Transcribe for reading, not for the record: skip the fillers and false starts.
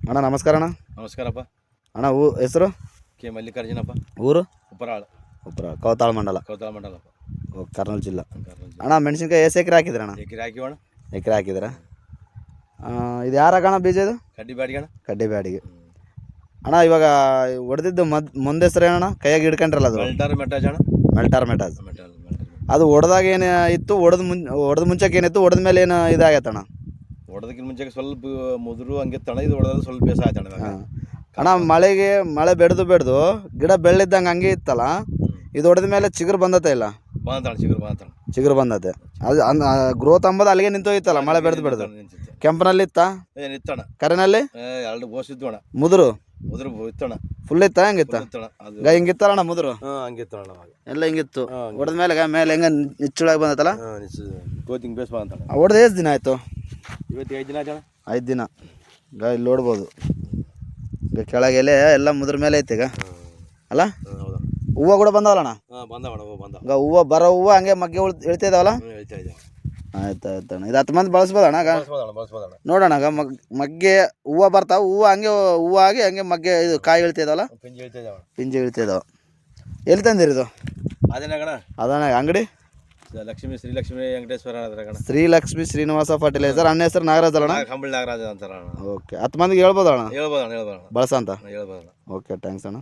ಅಣ್ಣ ನಮಸ್ಕಾರ ಅಣ್ಣ. ನಮಸ್ಕಾರಪ್ಪ. ಅಣ್ಣ ಹೆಸರು ಕೆ ಮಲ್ಲಿಕಾರ್ಜುನಪ್ಪ, ಊರು ಉಪ್ಪರಾಳ ಕವತಾಳ ಮಂಡಲ, ಮಂಡಲಪ್ಪ, ಕರ್ನೂಲ್ ಜಿಲ್ಲಾ. ಅಣ್ಣ ಮೆಣಸಿನ್ಕಾಯಿ ಎಷ್ಟು ಎಕರೆ ಹಾಕಿದ್ರಿ ಅಣ್ಣ? ಎಕರೆ ಹಾಕಿವಣ. ಎಕರೆ ಹಾಕಿದ್ರ? ಇದು ಯಾರಾಗಣ ಬೀಜ? ಇದು ಕಡ್ಡಿ ಬ್ಯಾಡಿಗೆ ಅಣ್ಣ. ಕಡ್ಡಿ ಬ್ಯಾಡಿಗೆ ಅಣ್ಣ. ಇವಾಗ ಹೊಡೆದಿದ್ದು ಮುಂದೆ ಹೆಸರು ಏನಣ್ಣ? ಕೈಯಾಗಿ ಹಿಡ್ಕೊಂಡ್ರಲ್ಲ ಅದು? ಮೆಲ್ಟಾರ್ ಮೆಟಾಜ್ ಅಣ್ಣ. ಮೆಲ್ಟಾರ್ ಮೆಟಾಜ್. ಅದು ಹೊಡೆದಾಗ ಏನು ಇತ್ತು? ಹೊಡೆದ ಮುಂಚೆಗೆ ಏನಿತ್ತು? ಹೊಡೆದ ಮೇಲೆ ಏನು ಇದಾಗೈತಣ್ಣ? ಹೊಡೆದಕ್ಕಿಂತ ಮುಂಚೆಗೆ ಸ್ವಲ್ಪ ಮುದುರು ಹಂಗಿತ್ತಣ್ಣ. ಇದು ಹೊಡೆದ್ರೆ ಸ್ವಲ್ಪ ಬೇಸ ಆಯ್ತಣ್ಣ. ಅಣ್ಣ ಮಳೆ ಬೆಳೆದು ಗಿಡ ಬೆಳ್ಳಿದ್ದಂಗೆ ಹಂಗೆ ಇತ್ತಲ್ಲ, ಇದು ಹೊಡೆದ ಮೇಲೆ ಚಿಗುರು ಬಂದತೆ ಇಲ್ಲ? ಚಿಗುರು ಬಂದತೆ. ಅದು ಗ್ರೋತ್ ಅಂಬೋದು ಅಲ್ಲಿಗೆ ನಿಂತೋಗಿತ್ತಲ್ಲ ಮಳೆ ಬೆಳೆದು ಕೆಂಪನಲ್ಲಿ ಇತ್ತ? ಇತ್ತಣ್ಣ. ಕರೆನಲ್ಲಿ ಎರಡು ಗೋಸ್ ಇದ್ವು ಅಣ್ಣ. ಮುದುರು ಇತ್ತಣ್ಣ. ಫುಲ್ ಇತ್ತ? ಹೆಂಗಿತ್ತ? ಹಿಂಗಿತ್ತಲ್ಲ ಮುದುರು ಹಂಗಿತ್ತಣ್ಣ. ಎಲ್ಲ ಹಿಂಗಿತ್ತು. ಹೊಡೆದ ಮೇಲೆ ಹೆಂಗ ನಿಚ್ಚಳಾಗಿ ಬಂದತ್ತಲ್ಲ? ಕೋತಿಂಗ್ ಬೇಸ್ ಬಂತಣ್ಣ. ಹೊಡೆದ ಎಷ್ಟು ದಿನ ಆಯ್ತು? ಇವತ್ತು 5 ದಿನ ಆಯ್ತಣ್ಣ. 5 ದಿನ. ಇಲ್ಲಿ ನೋಡ್ಬೋದು, ಈಗ ಕೆಳಗೆ ಎಲೆ ಎಲ್ಲ ಮುದ್ರ ಮೇಲೆ ಐತಿ ಈಗ ಅಲ್ಲ? ಹೂವು ಕೂಡ ಬಂದವಲ್ಲಣ್ಣ? ಈಗ ಹೂವು ಹಂಗೆ ಮಗ್ಗೆ ಇಳ್ತಾ ಇದಾವಲ್ಲ? ಆಯ್ತು ಆಯ್ತಣ್ಣ. ಇದು 10 ಮಂದಿ ಬಳಸ್ಬೋದಣ್ಣ? ನೋಡೋಣ ಮಗ್ಗೆ ಹೂವು ಬರ್ತಾವ, ಹೂವು ಆಗಿ ಹಂಗೆ ಮಗ್ಗೆ ಇದು ಕಾಯಿ ಇಳ್ತಾ ಇದಾವಲ್ಲ? ಪಿಂಜಿ ಇಳ್ತಾ ಇದಾವ. ಎಲ್ಲಿ ತಂದಿರಿ ಇದು? ಅದಣ್ಣ ಅಂಗಡಿ ಶ್ರೀಲಕ್ಷ್ಮಿ ವೆಂಕಟೇಶ್ವರ. ಶ್ರೀಲಕ್ಷ್ಮಿ ಶ್ರೀನಿವಾಸ ಫರ್ಟಿಲೈಸರ್. ಅಣ್ಣ ಹೆಸರು ನಾಗರಾಜ್ ಅಲ್ಲ? ನಾಗರಾಜ್ ಅಂತಾರ. ಓಕೆ. 10 ಮಂದಿಗೆ ಹೇಳ್ಬೋದಣ್ಣ ಹೇಳ್ಬೋದಣ್ಣ ಬಳಸ ಅಂತ? ಹೇಳ್ಬೋದಣ್ಣ. ಓಕೆ, ಥ್ಯಾಂಕ್ಸ್ ಅಣ್ಣ.